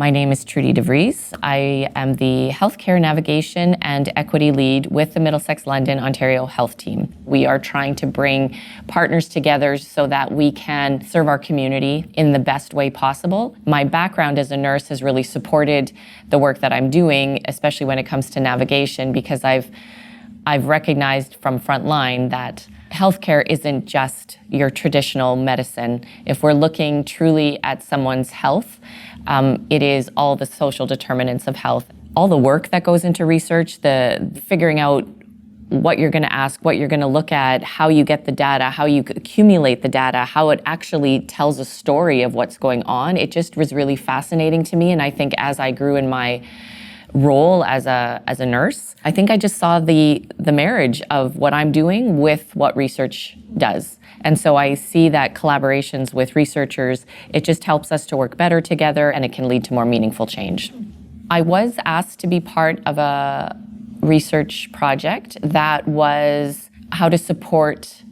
My name is Trudy DeVries. I am the Healthcare Navigation and Equity Lead with the Middlesex London Ontario Health Team. We are trying to bring partners together so that we can serve our community in the best way possible. My background as a nurse has really supported the work that I'm doing, especially when it comes to navigation, because I've recognized from frontline that healthcare isn't just your traditional medicine. If we're looking truly at someone's health, it is all the social determinants of health. All the work that goes into research, the figuring out what you're going to ask, what you're going to look at, how you get the data, how you accumulate the data, how it actually tells a story of what's going on. It just was really fascinating to me. And I think as I grew in my role as a nurse, I think I just saw the marriage of what I'm doing with what research does. And so I see that collaborations with researchers, it just helps us to work better together, and it can lead to more meaningful change. I was asked to be part of a research project that was how to support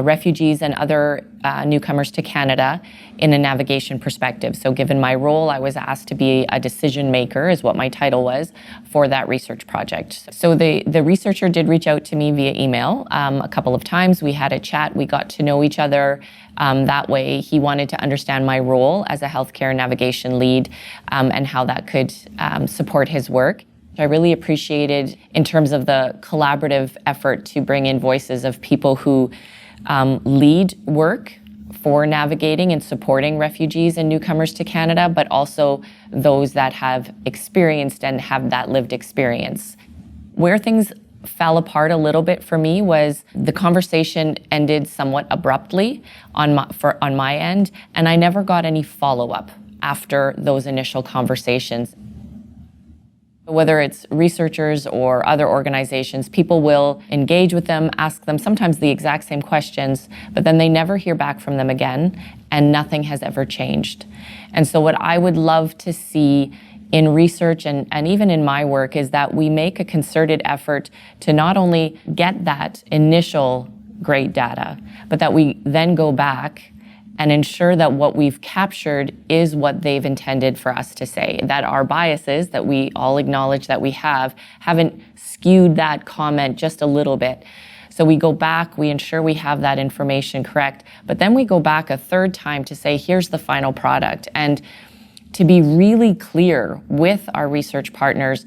refugees and other newcomers to Canada in a navigation perspective. So given my role, I was asked to be a decision maker, is what my title was, for that research project. So the researcher did reach out to me via email a couple of times. We had a chat, we got to know each other. That way, he wanted to understand my role as a healthcare navigation lead and how that could support his work. I really appreciated in terms of the collaborative effort to bring in voices of people who lead work for navigating and supporting refugees and newcomers to Canada, but also those that have experienced and have that lived experience. Where things fell apart a little bit for me was the conversation ended somewhat abruptly on my end, and I never got any follow-up after those initial conversations. Whether it's researchers or other organizations, people will engage with them, ask them sometimes the exact same questions, but then they never hear back from them again, and nothing has ever changed. And so what I would love to see in research and even in my work is that we make a concerted effort to not only get that initial great data, but that we then go back and ensure that what we've captured is what they've intended for us to say, that our biases that we all acknowledge that we haven't skewed that comment just a little bit. So we go back, we ensure we have that information correct, but then we go back a third time to say, here's the final product. And to be really clear with our research partners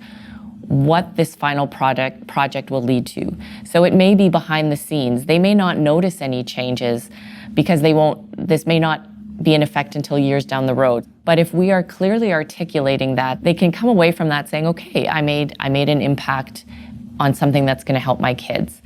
what this final project will lead to. So it may be behind the scenes. They may not notice any changes because this may not be in effect until years down the road. But if we are clearly articulating that, they can come away from that saying, okay, I made an impact on something that's going to help my kids.